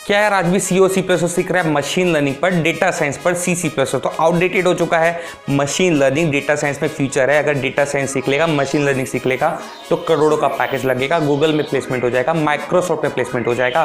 क्या यार आज भी सी और सी प्लस सीख रहा है मशीन लर्निंग पर, डेटा साइंस पर सी सी प्लस तो आउटडेटेड हो चुका है। मशीन लर्निंग डेटा साइंस में फ्यूचर है। अगर डेटा साइंस सीख लेगा, मशीन लर्निंग सीख लेगा तो करोड़ों का पैकेज लगेगा, गूगल में प्लेसमेंट हो जाएगा, माइक्रोसॉफ्ट में प्लेसमेंट हो जाएगा।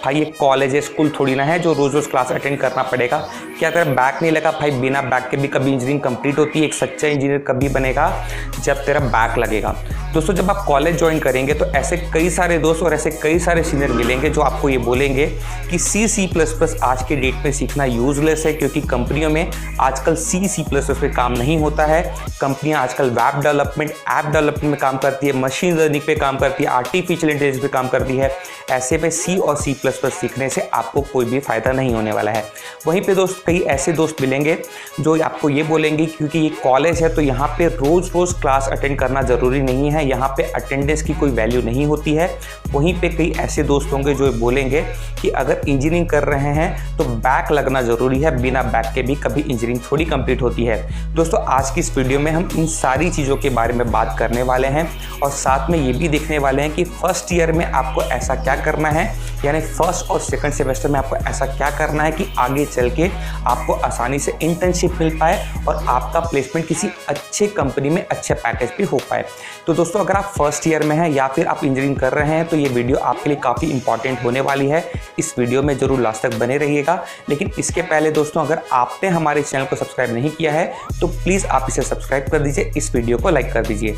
भाई ये कॉलेज है, स्कूल थोड़ी ना है जो रोज रोज क्लास अटेंड करना पड़ेगा। क्या तेरा बैक नहीं लगा? भाई बिना बैक के भी कभी इंजीनियरिंग कंप्लीट होती है। एक सच्चा इंजीनियर कभी बनेगा जब तेरा बैक लगेगा। दोस्तों जब आप कॉलेज ज्वाइन करेंगे तो ऐसे कई सारे दोस्त और ऐसे कई सारे सीनियर मिलेंगे जो आपको ये बोलेंगे कि सी सी प्लस प्लस आज के डेट में सीखना यूजलेस है, क्योंकि कंपनियों में आजकल सी सी प्लस प्लस पे काम नहीं होता है। कंपनियां आजकल वेब डेवलपमेंट, ऐप डेवलपमेंट में काम करती है, मशीन लर्निंग पे काम करती है, आर्टिफिशियल इंटेलिजेंस पे काम करती है। ऐसे में सी और सी प्लस प्लस सीखने से आपको कोई भी फायदा नहीं होने वाला है। वहीं पे दोस्त कई ऐसे दोस्त मिलेंगे जो आपको ये बोलेंगे क्योंकि ये कॉलेज है तो यहाँ पे रोज रोज क्लास अटेंड करना जरूरी नहीं है, यहाँ पे अटेंडेंस की कोई वैल्यू नहीं होती है। वहीं पे कई ऐसे दोस्त होंगे जो बोलेंगे कि अगर इंजीनियरिंग कर रहे हैं तो बैक लगना जरूरी है, बिना बैक के भी कभी इंजीनियरिंग थोड़ी कंप्लीट होती है। दोस्तों आज की इस वीडियो में हम इन सारी चीज़ों के बारे में बात करने वाले हैं और साथ में ये भी देखने वाले हैं कि फर्स्ट ईयर में आपको ऐसा क्या करना है, यानी फर्स्ट और सेकंड सेमेस्टर में आपको ऐसा क्या करना है कि आगे चल के आपको आसानी से इंटर्नशिप मिल पाए और आपका प्लेसमेंट किसी अच्छे कंपनी में अच्छे पैकेज पे हो पाए। तो दोस्तों अगर आप फर्स्ट ईयर में हैं या फिर आप इंजीनियरिंग कर रहे हैं तो ये वीडियो आपके लिए काफ़ी इंपॉर्टेंट होने वाली है। इस वीडियो में जरूर लास्ट तक बने रहिएगा। लेकिन इसके पहले दोस्तों अगर आपने हमारे चैनल को सब्सक्राइब नहीं किया है तो प्लीज़ आप इसे सब्सक्राइब कर दीजिए, इस वीडियो को लाइक कर दीजिए।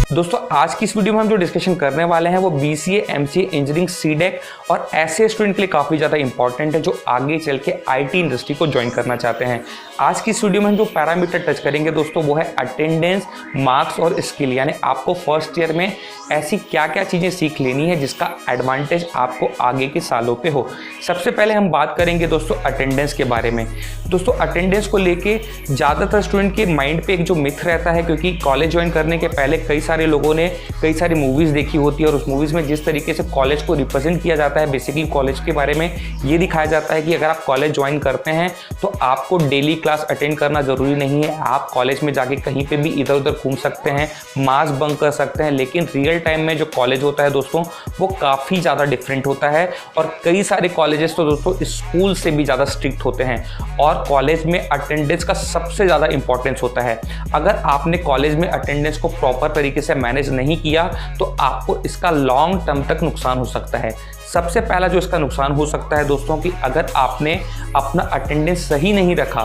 दोस्तों आज की इस वीडियो में हम जो डिस्कशन करने वाले हैं वो BCA, MCA, इंजीनियरिंग, सीडेक और ऐसे स्टूडेंट के लिए काफ़ी ज़्यादा इंपॉर्टेंट है जो आगे चल के आईटी इंडस्ट्री को ज्वाइन करना चाहते हैं। आज की इस वीडियो में हम जो पैरामीटर टच करेंगे दोस्तों वो है अटेंडेंस, मार्क्स और स्किल, यानी आपको फर्स्ट ईयर में ऐसी क्या क्या चीज़ें सीख लेनी है जिसका एडवांटेज आपको आगे के सालों पे हो। सबसे पहले हम बात करेंगे दोस्तों अटेंडेंस के बारे में। दोस्तों अटेंडेंस को लेके ज़्यादातर स्टूडेंट के माइंड पे एक जो मिथ रहता है, क्योंकि कॉलेज ज्वाइन करने के पहले कई सारे लोगों ने कई सारी मूवीज़ देखी होती है और उस मूवीज़ में जिस तरीके से कॉलेज को रिप्रेजेंट किया जाता है, बेसिकली कॉलेज के बारे में ये दिखाया जाता है कि अगर आप कॉलेज ज्वाइन करते हैं तो आपको डेली क्लास अटेंड करना ज़रूरी नहीं है, आप कॉलेज में जाके कहीं पे भी इधर उधर घूम सकते हैं, मास बंक कर सकते हैं। लेकिन रियल टाइम में जो कॉलेज होता है दोस्तों वो काफ़ी ज़्यादा डिफरेंट होता है और कई सारे कॉलेजेस तो दोस्तों स्कूल से भी ज़्यादा स्ट्रिक्ट होते हैं और कॉलेज में अटेंडेंस का सबसे ज़्यादा इंपॉर्टेंस होता है। अगर आपने कॉलेज में अटेंडेंस को प्रॉपर तरीके से मैनेज नहीं किया तो आपको इसका लॉन्ग टर्म तक नुकसान हो सकता है। सबसे पहला जो इसका नुकसान हो सकता है दोस्तों कि अगर आपने अपना अटेंडेंस सही नहीं रखा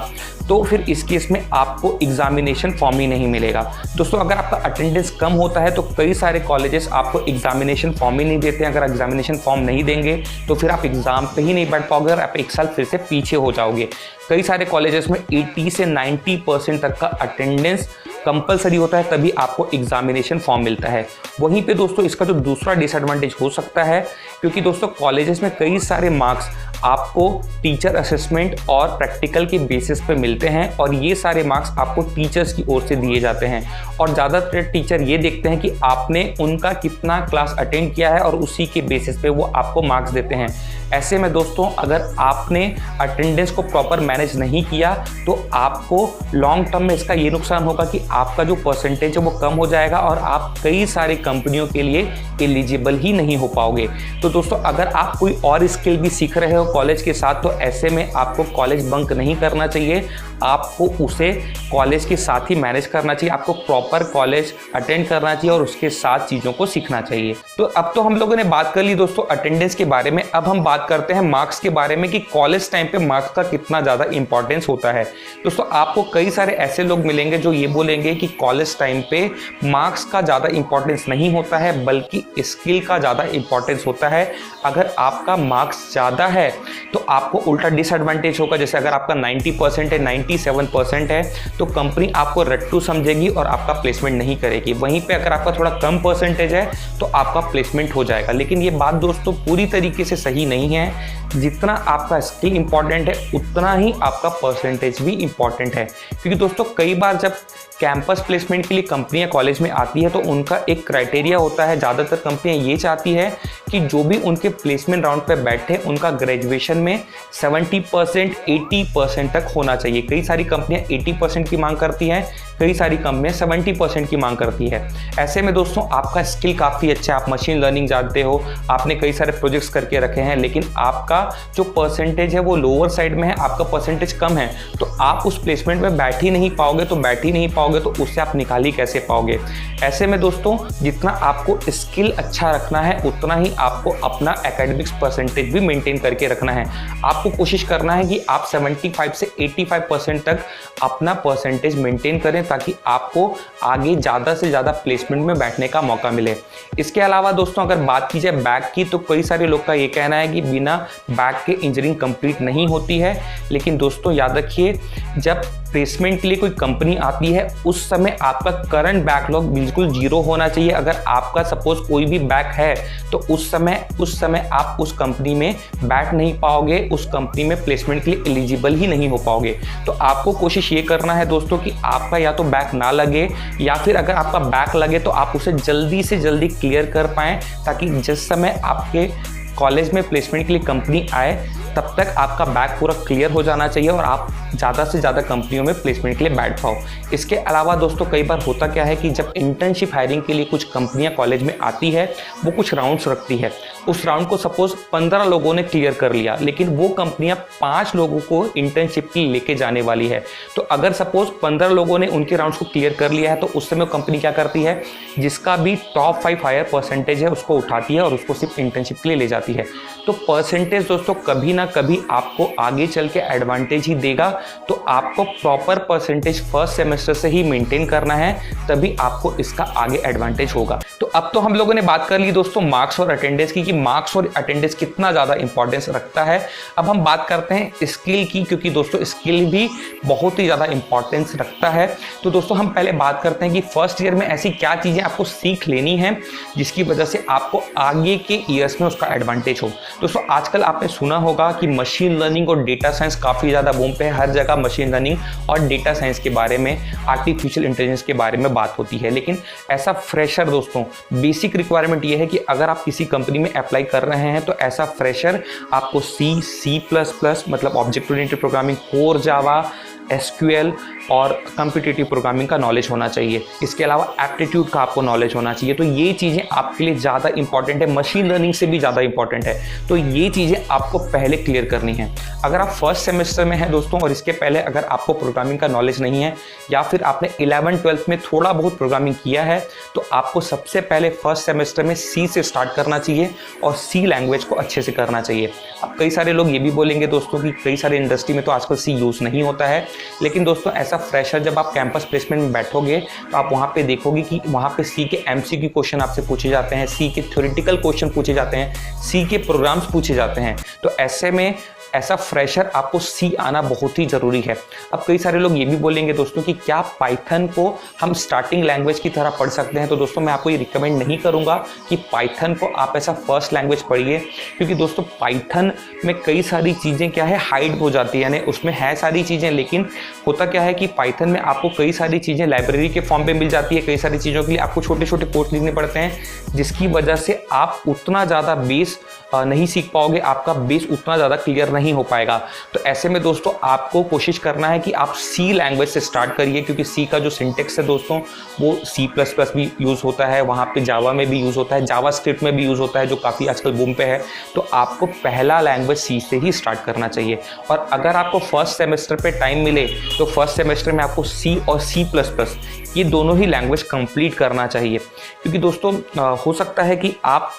तो फिर इस केस में आपको एग्जामिनेशन फॉर्म ही नहीं मिलेगा। दोस्तों अगर आपका अटेंडेंस कम होता है तो कई सारे कॉलेजेस आपको एग्जामिनेशन फॉर्म ही नहीं देते हैं। अगर एग्जामिनेशन फॉर्म नहीं देंगे तो फिर आप एग्जाम पे ही नहीं बैठ पाओगे और आप एक साल फिर से पीछे हो जाओगे। कई सारे कॉलेजेस में 80 से 90% तक का अटेंडेंस कंपलसरी होता है, तभी आपको एग्जामिनेशन फॉर्म मिलता है। वहीं पे दोस्तों इसका जो दूसरा डिसएडवांटेज हो सकता है, क्योंकि दोस्तों कॉलेजेस में कई सारे मार्क्स आपको टीचर असेसमेंट और प्रैक्टिकल के बेसिस पे मिलते हैं और ये सारे मार्क्स आपको टीचर्स की ओर से दिए जाते हैं और ज़्यादातर टीचर ये देखते हैं कि आपने उनका कितना क्लास अटेंड किया है और उसी के बेसिस पे वो आपको मार्क्स देते हैं। ऐसे में दोस्तों अगर आपने अटेंडेंस को प्रॉपर मैनेज नहीं किया तो आपको लॉन्ग टर्म में इसका ये नुकसान होगा कि आपका जो परसेंटेज है वो कम हो जाएगा और आप कई सारी कंपनियों के लिए एलिजिबल ही नहीं हो पाओगे। तो दोस्तों अगर आप कोई और स्किल भी सीख रहे हो कॉलेज के साथ तो ऐसे में आपको कॉलेज बंक नहीं करना चाहिए, आपको उसे कॉलेज के साथ ही मैनेज करना चाहिए। आपको प्रॉपर कॉलेज अटेंड करना चाहिए और उसके साथ चीज़ों को सीखना चाहिए। तो अब तो हम लोगों ने बात कर ली दोस्तों अटेंडेंस के बारे में। अब हम बात करते हैं मार्क्स के बारे में कि कॉलेज टाइम पे मार्क्स का कितना ज़्यादा इंपॉर्टेंस होता है। दोस्तों आपको कई सारे ऐसे लोग मिलेंगे जो ये बोलेंगे कि कॉलेज टाइम पे मार्क्स का ज़्यादा इंपॉर्टेंस नहीं होता है बल्कि स्किल का ज़्यादा इंपॉर्टेंस होता है। अगर आपका मार्क्स ज़्यादा है तो आपको उल्टा डिसएडवांटेज होगा। जैसे अगर आपका 90% है, 97% है तो कंपनी आपको रट्टू समझेगी और आपका प्लेसमेंट नहीं करेगी। वहीं पे अगर आपका थोड़ा कम परसेंटेज है तो आपका प्लेसमेंट हो जाएगा। लेकिन ये बात दोस्तों पूरी तरीके से सही नहीं है। जितना आपका स्किल इंपॉर्टेंट है उतना ही आपका परसेंटेज भी इंपॉर्टेंट है, क्योंकि दोस्तों कई बार जब कैंपस प्लेसमेंट के लिए कंपनियां कॉलेज में आती है तो उनका एक क्राइटेरिया होता है। ज़्यादातर कंपनियां ये चाहती है कि जो भी उनके प्लेसमेंट राउंड पे बैठे उनका ग्रेजुएशन में 70% 80% तक होना चाहिए। कई सारी कंपनियां 80% की मांग करती हैं, कई सारी कंपनियां 70% की मांग करती है। ऐसे में दोस्तों आपका स्किल काफ़ी अच्छा है, आप मशीन लर्निंग जानते हो, आपने कई सारे प्रोजेक्ट्स करके रखे हैं, लेकिन आपका जो परसेंटेज है वो लोअर साइड में है, आपका परसेंटेज कम है, तो आप उस प्लेसमेंट में बैठ ही नहीं पाओगे। तो उससे आप निकाल ही कैसे पाओगे। ऐसे में दोस्तों जितना आपको स्किल अच्छा रखना है उतना ही आपको अपना एकेडमिक्स परसेंटेज भी मेंटेन करके रखना है। आपको कोशिश करना है कि आप 75 से 85% तक अपना परसेंटेज मेंटेन करें ताकि आपको आगे ज़्यादा से ज़्यादा प्लेसमेंट में बैठने का मौका मिले। इसके अलावा दोस्तों अगर बात की जाए बैक की, तो कई सारे लोग का ये कहना है कि बिना बैक के इंजीनियरिंग कंप्लीट नहीं होती है। लेकिन दोस्तों याद रखिए, जब प्लेसमेंट के लिए कोई कंपनी आती है उस समय आपका करंट बैकलॉग बिल्कुल जीरो होना चाहिए। अगर आपका सपोज कोई भी बैक है तो उस समय आप उस कंपनी में बैठ नहीं पाओगे, उस कंपनी में प्लेसमेंट के लिए एलिजिबल ही नहीं हो पाओगे। तो आपको कोशिश ये करना है दोस्तों कि आपका या तो बैक ना लगे, या फिर अगर आपका बैक लगे तो आप उसे जल्दी से जल्दी क्लियर कर पाएँ, ताकि जिस समय आपके कॉलेज में प्लेसमेंट के लिए कंपनी आए तब तक आपका बैक पूरा क्लियर हो जाना चाहिए और आप ज़्यादा से ज़्यादा कंपनियों में प्लेसमेंट के लिए बैठ पाओ। इसके अलावा दोस्तों कई बार होता क्या है कि जब इंटर्नशिप हायरिंग के लिए कुछ कंपनियां कॉलेज में आती है, वो कुछ राउंड्स रखती है। उस राउंड को सपोज 15 लोगों ने क्लियर कर लिया, लेकिन वो कंपनियां 5 लोगों को इंटर्नशिप के लिए लेके जाने वाली है। तो अगर सपोज 15 लोगों ने उनके राउंड्स को क्लियर कर लिया है तो उस समय कंपनी क्या करती है, जिसका भी टॉप 5 हायर परसेंटेज है उसको उठाती है और उसको सिर्फ इंटर्नशिप के लिए ले जाती है। तो परसेंटेज दोस्तों कभी ना कभी आपको आगे चल के एडवांटेज ही देगा। तो आपको प्रॉपर परसेंटेज फर्स्ट सेमेस्टर से ही मेंटेन करना है, तभी आपको इसका आगे एडवांटेज होगा। तो अब तो हम लोगों ने बात कर ली दोस्तों मार्क्स और अटेंडेंस की, कि मार्क्स और अटेंडेंस कितना ज़्यादा इंपॉर्टेंस रखता है। अब हम बात करते हैं स्किल की, क्योंकि दोस्तों स्किल भी बहुत ही ज़्यादा इंपॉर्टेंस रखता है। तो दोस्तों हम पहले बात करते हैं कि फर्स्ट ईयर में ऐसी क्या चीज़ें आपको सीख लेनी है जिसकी वजह से आपको आगे के ईयर्स में उसका एडवांटेज हो। दोस्तों आजकल आपने सुना होगा कि मशीन लर्निंग और डेटा साइंस काफ़ी ज़्यादा बूम पे है। हर जगह मशीन लर्निंग और डेटा साइंस के बारे में, आर्टिफिशियल इंटेलिजेंस के बारे में बात होती है। लेकिन ऐसा फ्रेशर दोस्तों, बेसिक रिक्वायरमेंट ये है कि अगर आप किसी कंपनी में अप्लाई कर रहे हैं तो ऐसा फ्रेशर आपको C++ मतलब object oriented programming, core Java, SQL और कम्पिटिटिव प्रोग्रामिंग का नॉलेज होना चाहिए। इसके अलावा एप्टीट्यूड का आपको नॉलेज होना चाहिए। तो ये चीज़ें आपके लिए ज़्यादा इंपॉर्टेंट है, मशीन लर्निंग से भी ज़्यादा इंपॉर्टेंट है। तो ये चीज़ें आपको पहले क्लियर करनी है। अगर आप फर्स्ट सेमेस्टर में हैं दोस्तों और इसके पहले अगर आपको प्रोग्रामिंग का नॉलेज नहीं है, या फिर आपने 11-12 में थोड़ा बहुत प्रोग्रामिंग किया है, तो आपको सबसे पहले फर्स्ट सेमेस्टर में C से स्टार्ट करना चाहिए और C लैंग्वेज को अच्छे से करना चाहिए। अब कई सारे लोग ये भी बोलेंगे दोस्तों कि कई सारे इंडस्ट्री में तो आजकल C यूज़ नहीं होता है, लेकिन दोस्तों ऐसा फ्रेशर जब आप कैंपस प्लेसमेंट में बैठोगे तो आप वहाँ पे देखोगे कि वहाँ पे C के MCQ क्वेश्चन आपसे पूछे जाते हैं, C के थ्योरेटिकल क्वेश्चन पूछे जाते हैं, C के प्रोग्राम्स पूछे जाते हैं। तो ऐसे में ऐसा फ्रेशर आपको C आना बहुत ही ज़रूरी है। अब कई सारे लोग ये भी बोलेंगे दोस्तों कि क्या पाइथन को हम स्टार्टिंग लैंग्वेज की तरह पढ़ सकते हैं। तो दोस्तों मैं आपको ये रिकमेंड नहीं करूँगा कि पाइथन को आप ऐसा फर्स्ट लैंग्वेज पढ़िए, क्योंकि दोस्तों पाइथन में कई सारी चीज़ें क्या है हाइड हो जाती है, यानी उसमें है सारी चीज़ें, लेकिन होता क्या है कि पाइथन में आपको कई सारी चीज़ें लाइब्रेरी के फॉर्म पे मिल जाती है। कई सारी चीज़ों के लिए आपको छोटे छोटे कोर्स लिखने पड़ते हैं, जिसकी वजह से आप उतना ज़्यादा बेस नहीं सीख पाओगे, आपका बेस उतना ज़्यादा क्लियर नहीं हो पाएगा। तो ऐसे में दोस्तों आपको कोशिश करना है कि आप C लैंग्वेज से स्टार्ट करिए, क्योंकि C का जो सिंटेक्स है दोस्तों वो C++ भी यूज़ होता है, वहाँ पे जावा में भी यूज़ होता है, जावा स्क्रिप्ट में भी यूज़ होता है जो काफ़ी आजकल बूम पे है। तो आपको पहला लैंग्वेज C से ही स्टार्ट करना चाहिए। और अगर आपको फर्स्ट सेमेस्टर पे टाइम मिले तो फर्स्ट सेमेस्टर में आपको C और C++ ये दोनों ही लैंग्वेज कंप्लीट करना चाहिए, क्योंकि दोस्तों हो सकता है कि आप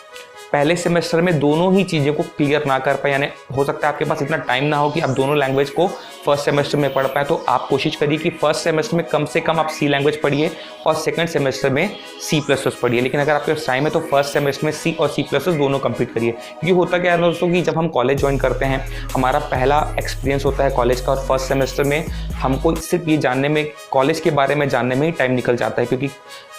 पहले सेमेस्टर में दोनों ही चीज़ों को क्लियर ना कर पाए, यानी हो सकता है आपके पास इतना टाइम ना हो कि आप दोनों लैंग्वेज को फर्स्ट सेमेस्टर में पढ़ पाए। तो आप कोशिश करिए कि फर्स्ट सेमेस्टर में कम से कम आप C लैंग्वेज पढ़िए और सेकंड सेमेस्टर में C++ पढ़िए। लेकिन अगर आपके पास टाइम है तो फर्स्ट सेमेस्टर में C और C++ दोनों कंप्लीट करिए। क्योंकि होता क्या है दोस्तों कि जब हम कॉलेज ज्वाइन करते हैं, हमारा पहला एक्सपीरियंस होता है कॉलेज का, और फर्स्ट सेमेस्टर में हमको सिर्फ ये जानने में, कॉलेज के बारे में जानने में ही टाइम निकल जाता है, क्योंकि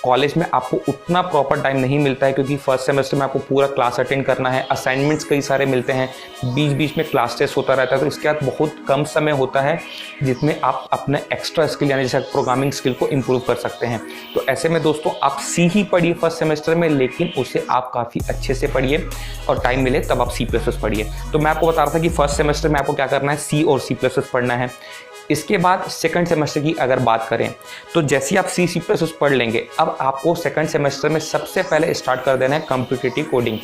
कॉलेज में आपको उतना प्रॉपर टाइम नहीं मिलता है, क्योंकि फर्स्ट सेमेस्टर में आपको पूरा क्लास अटेंड करना है, असाइनमेंट्स कई सारे मिलते हैं, बीच बीच में क्लास टेस्ट होता रहता है, तो इसके बाद बहुत कम समय होता है जिसमें आप अपने एक्स्ट्रा स्किल यानी जैसे प्रोग्रामिंग स्किल को इम्प्रूव कर सकते हैं। तो ऐसे में दोस्तों आप सी ही पढ़िए फर्स्ट सेमेस्टर में, लेकिन उसे आप काफ़ी अच्छे से पढ़िए और टाइम मिले तब आप C++ पढ़िए। तो मैं आपको बता रहा था कि फर्स्ट सेमेस्टर में आपको क्या करना है, C और C++ पढ़ना है। इसके बाद सेकंड सेमेस्टर की अगर बात करें तो जैसे ही आप C++ पढ़ लेंगे, अब आपको सेकंड सेमेस्टर में सबसे पहले स्टार्ट कर देना है कॉम्पिटिटिव कोडिंग।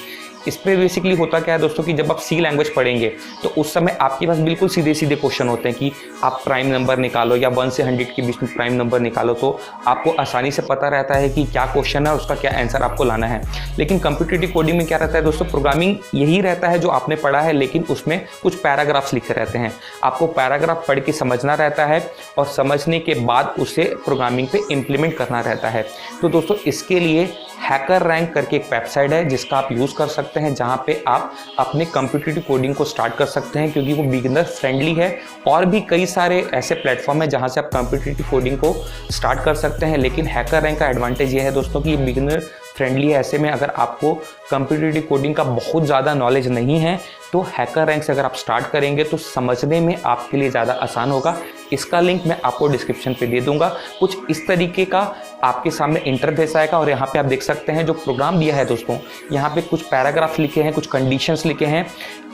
इस पर बेसिकली होता क्या है दोस्तों कि जब आप सी लैंग्वेज पढ़ेंगे तो उस समय आपके पास बिल्कुल सीधे सीधे क्वेश्चन होते हैं कि आप प्राइम नंबर निकालो या 1 से 100 के बीच में प्राइम नंबर निकालो, तो आपको आसानी से पता रहता है कि क्या क्वेश्चन है और उसका क्या आंसर आपको लाना है। लेकिन कॉम्पिटिटिव कोडिंग में क्या रहता है दोस्तों, प्रोग्रामिंग यही रहता है जो आपने पढ़ा है, लेकिन उसमें कुछ पैराग्राफ्स लिखे रहते हैं। आपको पैराग्राफ पढ़ के समझना रहता है और समझने के बाद उसे प्रोग्रामिंग पे इम्प्लीमेंट करना रहता है। तो दोस्तों इसके लिए हैकर रैंक करके एक वेबसाइट है जिसका आप यूज़ कर सकते हैं, जहां पे आप अपने कॉम्पिटिटिव कोडिंग को स्टार्ट कर सकते हैं, क्योंकि वो बिगिनर फ्रेंडली है। और भी कई सारे ऐसे प्लेटफॉर्म है जहां से आप कॉम्पिटिटिव कोडिंग को स्टार्ट कर सकते हैं। लेकिन हैकर रैंक का एडवांटेज ये है दोस्तों कि ये बिगिनर फ्रेंडली है। ऐसे में अगर आपको कॉम्पिटिटिव कोडिंग का बहुत ज़्यादा नॉलेज नहीं है तो हैकर रैंक से अगर आप स्टार्ट करेंगे तो समझने में आपके लिए ज़्यादा आसान होगा। इसका लिंक मैं आपको डिस्क्रिप्शन पे दे दूंगा। कुछ इस तरीके का आपके सामने इंटरफेस आएगा और यहाँ पे आप देख सकते हैं जो प्रोग्राम दिया है दोस्तों, यहाँ पे कुछ पैराग्राफ लिखे हैं, कुछ कंडीशंस लिखे हैं,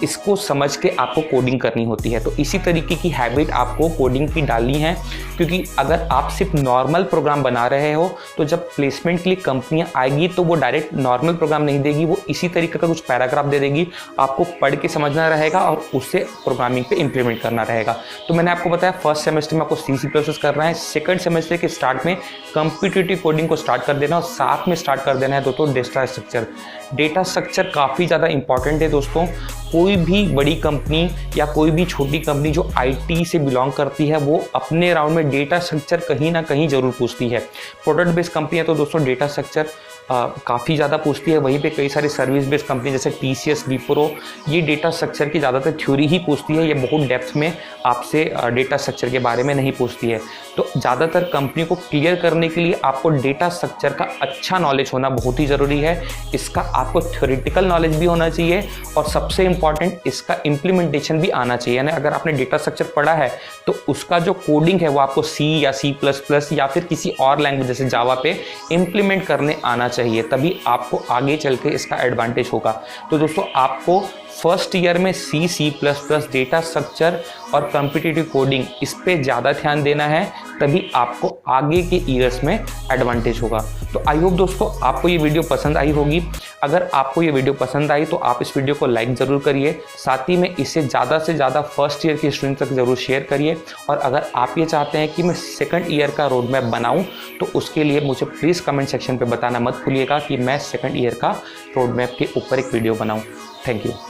इसको समझ के आपको कोडिंग करनी होती है। तो इसी तरीके की हैबिट आपको कोडिंग की डालनी है, क्योंकि अगर आप सिर्फ नॉर्मल प्रोग्राम बना रहे हो तो जब प्लेसमेंट के लिए कंपनियाँ आएगी तो वो डायरेक्ट नॉर्मल प्रोग्राम नहीं देगी, वो इसी तरीके का कुछ पैराग्राफ दे देगी। आपको पढ़ के समझना रहेगा और उससे प्रोग्रामिंग पे इम्प्लीमेंट करना रहेगा। तो मैंने आपको बताया फर्स्ट सेमेस्टर में आपको C++ करना है, सेकंड सेमेस्टर के स्टार्ट में कॉम्पिटिटिव कोडिंग को स्टार्ट कर देना और साथ में स्टार्ट कर देना है दोस्तों डेटा स्ट्रक्चर। डेटा स्ट्रक्चर काफ़ी ज़्यादा इंपॉर्टेंट है दोस्तों। कोई भी बड़ी कंपनी या कोई भी छोटी कंपनी जो IT से बिलोंग करती है वो अपने राउंड में डेटा स्ट्रक्चर कहीं ना कहीं ज़रूर पूछती है। प्रोडक्ट बेस्ड कंपनी है तो दोस्तों डेटा स्ट्रक्चर काफ़ी ज़्यादा पूछती है। वहीं पे कई सारी सर्विस बेस्ड कंपनी जैसे TCS, विप्रो, ये डेटा स्ट्रक्चर की ज़्यादातर थ्योरी ही पूछती है, ये बहुत डेप्थ में आपसे डेटा स्ट्रक्चर के बारे में नहीं पूछती है। तो ज़्यादातर कंपनी को क्लियर करने के लिए आपको डेटा स्ट्रक्चर का अच्छा नॉलेज होना बहुत ही ज़रूरी है। इसका आपको थ्योरेटिकल नॉलेज भी होना चाहिए और सबसे इंपॉर्टेंट इसका इम्प्लीमेंटेशन भी आना चाहिए। यानी अगर आपने डेटा स्ट्रक्चर पढ़ा है तो उसका जो कोडिंग है वो आपको C या C++ या फिर किसी और लैंग्वेज जैसे जावा पे इम्प्लीमेंट करने आना चाहिए, तभी आपको आगे चल के इसका एडवांटेज होगा। तो दोस्तों आपको फर्स्ट ईयर में C++, डेटा स्ट्रक्चर और कॉम्पिटिटिव कोडिंग इस पे ज़्यादा ध्यान देना है, तभी आपको आगे के ईयर्स में एडवांटेज होगा। तो आई होप दोस्तों आपको ये वीडियो पसंद आई होगी। अगर आपको ये वीडियो पसंद आई तो आप इस वीडियो को लाइक ज़रूर करिए, साथ ही में इसे ज़्यादा से ज़्यादा फर्स्ट ईयर के स्टूडेंट तक ज़रूर शेयर करिए। और अगर आप ये चाहते हैं कि मैं सेकंड ईयर का रोड मैप बनाऊँ तो उसके लिए मुझे प्लीज़ कमेंट सेक्शन पर बताना मत भूलिएगा कि मैं सेकंड ईयर का रोड मैप के ऊपर एक वीडियो बनाऊँ। Thank you.